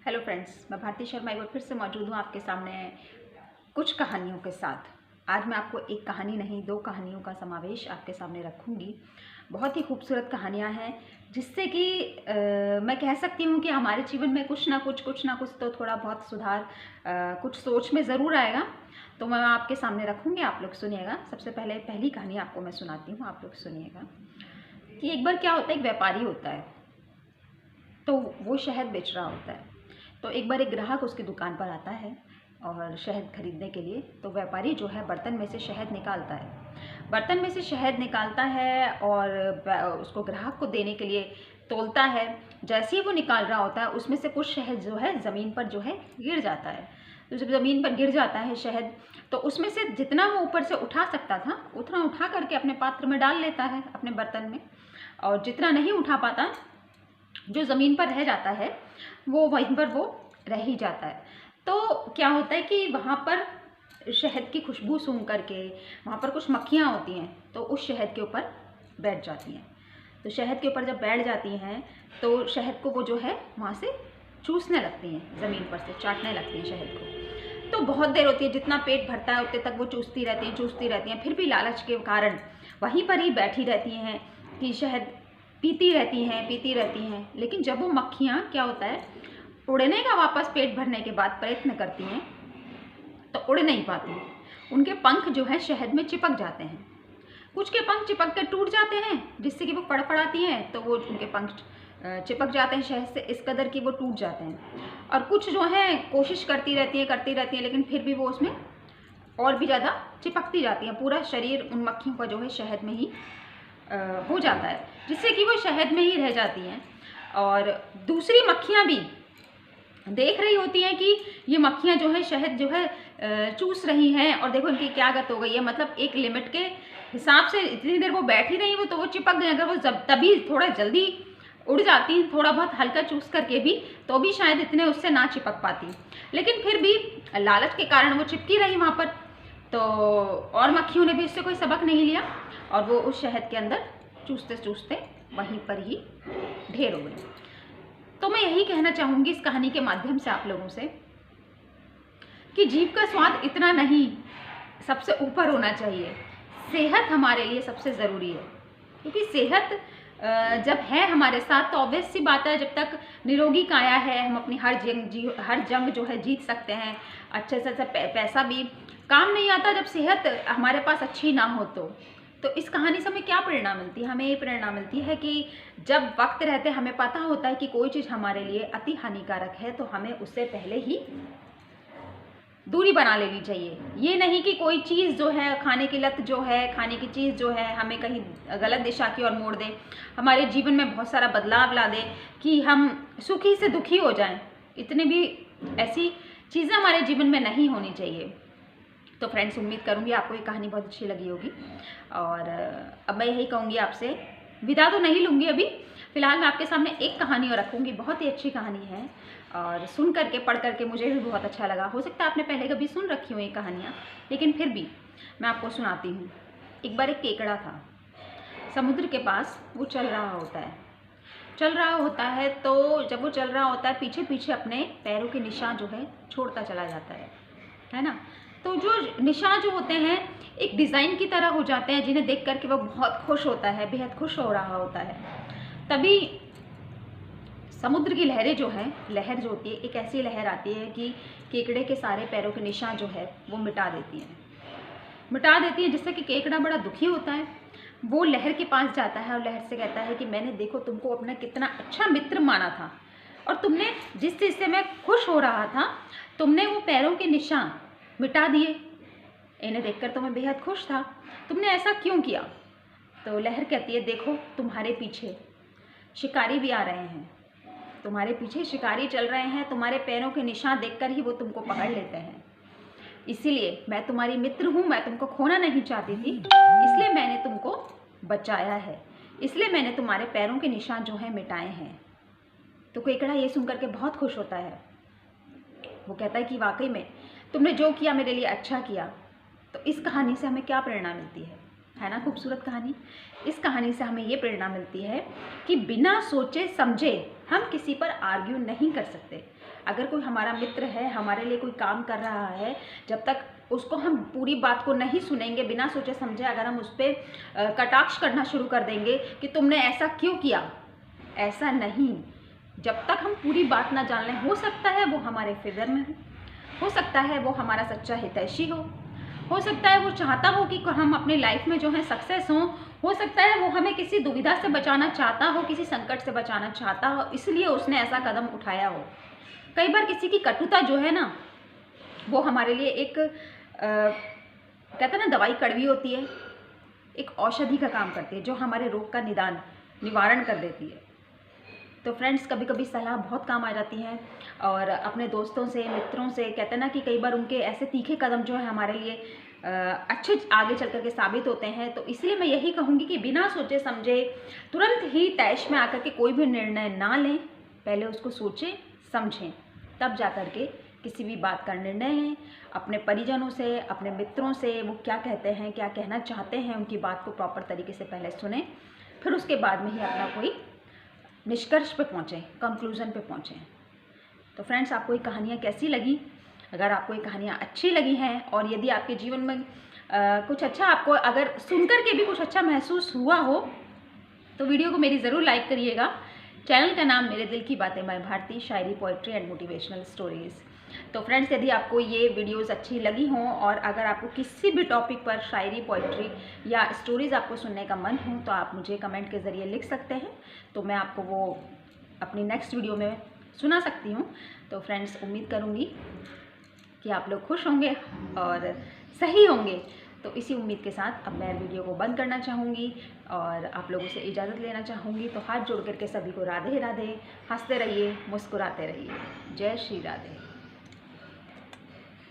Hello friends, मैं भारती शर्मा एक बार फिर से मौजूद हूँ आपके सामने कुछ कहानियों के साथ। आज मैं आपको एक कहानी नहीं, दो कहानियों का समावेश आपके सामने रखूँगी। बहुत ही खूबसूरत कहानियाँ हैं जिससे कि मैं कह सकती हूँ कि हमारे जीवन में कुछ ना कुछ तो थोड़ा बहुत सुधार कुछ सोच में ज़रूर आएगा। तो मैं आपके सामने रखूँगी, आप लोग सुनिएगा। सबसे पहले पहली कहानी आपको मैं सुनाती हूँ, आप लोग सुनिएगा कि एक बार क्या होता है, एक व्यापारी होता है तो वो शहद बेच रहा होता है। तो एक बार एक ग्राहक उसकी दुकान पर आता है और शहद खरीदने के लिए। तो व्यापारी जो है बर्तन में से शहद निकालता है, बर्तन में से शहद निकालता है और उसको ग्राहक को देने के लिए तोलता है। जैसे ही वो निकाल रहा होता है उसमें से कुछ शहद जो है ज़मीन पर जो है गिर जाता है। तो जब ज़मीन पर गिर जाता है शहद, तो उसमें से जितना वो ऊपर से उठा सकता था उतना उठा करके अपने पात्र में डाल लेता है, अपने बर्तन में। और जितना नहीं उठा पाता, जो ज़मीन पर रह जाता है, वो वहीं पर वो रह ही जाता है। तो क्या होता है कि वहाँ पर शहद की खुशबू सूंघ करके वहाँ पर कुछ मक्खियाँ होती हैं, तो उस शहद के ऊपर बैठ जाती हैं। तो शहद के ऊपर जब बैठ जाती हैं तो शहद को वो जो है वहाँ से चूसने लगती हैं, ज़मीन पर से चाटने लगती हैं शहद को। तो बहुत देर होती है, जितना पेट भरता है उतने तक वो चूसती रहती हैं। फिर भी लालच के कारण वहीं पर ही बैठी रहती हैं कि शहद पीती रहती हैं। लेकिन जब वो मक्खियाँ क्या होता है, उड़ने का वापस पेट भरने के बाद प्रयत्न करती हैं तो उड़ नहीं पाती। उनके पंख जो है शहद में चिपक जाते हैं। कुछ के पंख चिपक कर टूट जाते हैं जिससे कि वो फड़फड़ाती हैं, तो वो उनके पंख चिपक जाते हैं शहद से इस कदर कि वो टूट जाते हैं। और कुछ जो है कोशिश करती रहती हैं, लेकिन फिर भी वो उसमें और भी ज़्यादा चिपकती जाती हैं। पूरा शरीर उन मक्खियों का जो है शहद में ही हो जाता है, जिससे कि वो शहद में ही रह जाती हैं। और दूसरी मक्खियाँ भी देख रही होती हैं कि ये मक्खियाँ जो है शहद जो है चूस रही हैं, और देखो इनकी क्या गत हो गई है। मतलब एक लिमिट के हिसाब से इतनी देर वो बैठी रही, वो तो वो चिपक गई। अगर वो जब तभी थोड़ा जल्दी उड़ जाती, थोड़ा बहुत हल्का चूस करके भी, तो भी शायद इतने उससे ना चिपक पाती। लेकिन फिर भी लालच के कारण वो चिपकी रही वहाँ पर। तो और मक्खियों ने भी इससे कोई सबक नहीं लिया और वो उस शहद के अंदर चूसते चूसते वहीं पर ही ढेर हो गई। तो मैं यही कहना चाहूँगी इस कहानी के माध्यम से आप लोगों से कि जीभ का स्वाद इतना नहीं, सबसे ऊपर होना चाहिए। सेहत हमारे लिए सबसे ज़रूरी है, क्योंकि सेहत जब है हमारे साथ तो ऑब्वियस सी बात है, जब तक निरोगी काया है हम अपनी हर जंग जो है जीत सकते हैं। अच्छे से पैसा भी काम नहीं आता जब सेहत हमारे पास अच्छी ना हो। तो इस कहानी से हमें क्या प्रेरणा मिलती है? हमें ये प्रेरणा मिलती है कि जब वक्त रहते हमें पता होता है कि कोई चीज़ हमारे लिए अति हानिकारक है, तो हमें उससे पहले ही दूरी बना लेनी चाहिए। ये नहीं कि कोई चीज़ जो है, खाने की लत जो है, खाने की चीज़ जो है हमें कहीं गलत दिशा की ओर मोड़ दे, हमारे जीवन में बहुत सारा बदलाव ला दे कि हम सुखी से दुखी हो जाएं। इतनी भी ऐसी चीज़ें हमारे जीवन में नहीं होनी चाहिए। तो फ्रेंड्स, उम्मीद करूँगी आपको ये कहानी बहुत अच्छी लगी होगी। और अब मैं यही कहूँगी आपसे, विदा तो नहीं लूँगी अभी। फ़िलहाल मैं आपके सामने एक कहानी और रखूँगी, बहुत ही अच्छी कहानी है और सुन करके पढ़ करके मुझे भी बहुत अच्छा लगा। हो सकता है आपने पहले कभी सुन रखी हो ये कहानियाँ, लेकिन फिर भी मैं आपको सुनाती हूँ। एक बार एक केकड़ा था, समुद्र के पास वो चल रहा होता है। तो जब वो चल रहा होता है, पीछे पीछे अपने पैरों के निशान जो है छोड़ता चला जाता है ना। तो जो निशान जो होते हैं एक डिज़ाइन की तरह हो जाते हैं, जिन्हें देख करके वो बहुत खुश होता है, बेहद खुश हो रहा होता है। तभी समुद्र की लहर जो होती है, एक ऐसी लहर आती है कि केकड़े के सारे पैरों के निशान जो है वो मिटा देती है, जिससे कि केकड़ा बड़ा दुखी होता है। वो लहर के पास जाता है और लहर से कहता है कि मैंने देखो तुमको अपना कितना अच्छा मित्र माना था, और तुमने जिस चीज़ से मैं खुश हो रहा था, तुमने वो पैरों के निशान मिटा दिए। इन्हें देखकर तो मैं बेहद खुश था, तुमने ऐसा क्यों किया? तो लहर कहती है, देखो तुम्हारे पीछे शिकारी भी आ रहे हैं, तुम्हारे पीछे शिकारी चल रहे हैं, तुम्हारे पैरों के निशान देखकर ही वो तुमको पकड़ लेते हैं। इसीलिए मैं तुम्हारी मित्र हूँ, मैं तुमको खोना नहीं चाहती थी, इसलिए मैंने तुमको बचाया है, इसलिए मैंने तुम्हारे पैरों के निशान जो हैं मिटाए हैं। तो केकड़ा ये सुन करके बहुत खुश होता है। वो कहता है कि वाकई में तुमने जो किया मेरे लिए अच्छा किया। तो इस कहानी से हमें क्या प्रेरणा मिलती है ना? खूबसूरत कहानी। इस कहानी से हमें ये प्रेरणा मिलती है कि बिना सोचे समझे हम किसी पर आर्ग्यू नहीं कर सकते। अगर कोई हमारा मित्र है, हमारे लिए कोई काम कर रहा है, जब तक उसको हम पूरी बात को नहीं सुनेंगे, बिना सोचे समझे अगर हम उस पर कटाक्ष करना शुरू कर देंगे कि तुमने ऐसा क्यों किया, ऐसा नहीं। जब तक हम पूरी बात ना जान लें, हो सकता है वो हमारे फेवर में हो सकता है वो हमारा सच्चा हितैषी हो सकता है वो चाहता हो कि हम अपनी लाइफ में जो है सक्सेस हो सकता है वो हमें किसी दुविधा से बचाना चाहता हो, किसी संकट से बचाना चाहता हो, इसलिए उसने ऐसा कदम उठाया हो। कई बार किसी की कटुता जो है ना, वो हमारे लिए एक कहते हैं ना, दवाई कड़वी होती है, एक औषधि का काम करती है जो हमारे रोग का निवारण कर देती है। तो फ्रेंड्स, कभी कभी सलाह बहुत काम आ जाती है, और अपने दोस्तों से, मित्रों से, कहते हैं ना कि कई बार उनके ऐसे तीखे कदम जो है हमारे लिए अच्छे आगे चल कर के साबित होते हैं। तो इसलिए मैं यही कहूँगी कि बिना सोचे समझे तुरंत ही तैश में आकर के कोई भी निर्णय ना लें, पहले उसको सोचें समझें, तब जा कर के किसी भी बात का निर्णय लें। अपने परिजनों से, अपने मित्रों से वो क्या कहते हैं, क्या कहना चाहते हैं, उनकी बात को प्रॉपर तरीके से पहले सुनें, फिर उसके बाद में ही अपना कोई निष्कर्ष पे पहुँचें, कंक्लूज़न पे पहुँचें। तो फ्रेंड्स, आपको ये कहानियाँ कैसी लगी? अगर आपको ये कहानियाँ अच्छी लगी हैं, और यदि आपके जीवन में कुछ अच्छा, आपको अगर सुनकर के भी कुछ अच्छा महसूस हुआ हो, तो वीडियो को मेरी ज़रूर लाइक करिएगा। चैनल का नाम मेरे दिल की बातें बाय भारती, शायरी, पोइट्री एंड मोटिवेशनल स्टोरीज़। तो फ्रेंड्स, यदि आपको ये वीडियोस अच्छी लगी हों, और अगर आपको किसी भी टॉपिक पर शायरी, पोइट्री या स्टोरीज़ आपको सुनने का मन हो, तो आप मुझे कमेंट के ज़रिए लिख सकते हैं, तो मैं आपको वो अपनी नेक्स्ट वीडियो में सुना सकती हूँ। तो फ्रेंड्स, उम्मीद करूँगी कि आप लोग खुश होंगे और सही होंगे। तो इसी उम्मीद के साथ अब मैं वीडियो को बंद करना चाहूँगी और आप लोगों से इजाज़त लेना चाहूँगी। तो हाथ जोड़ करके सभी को राधे राधे, हंसते रहिए, मुस्कुराते रहिए। जय श्री राधे।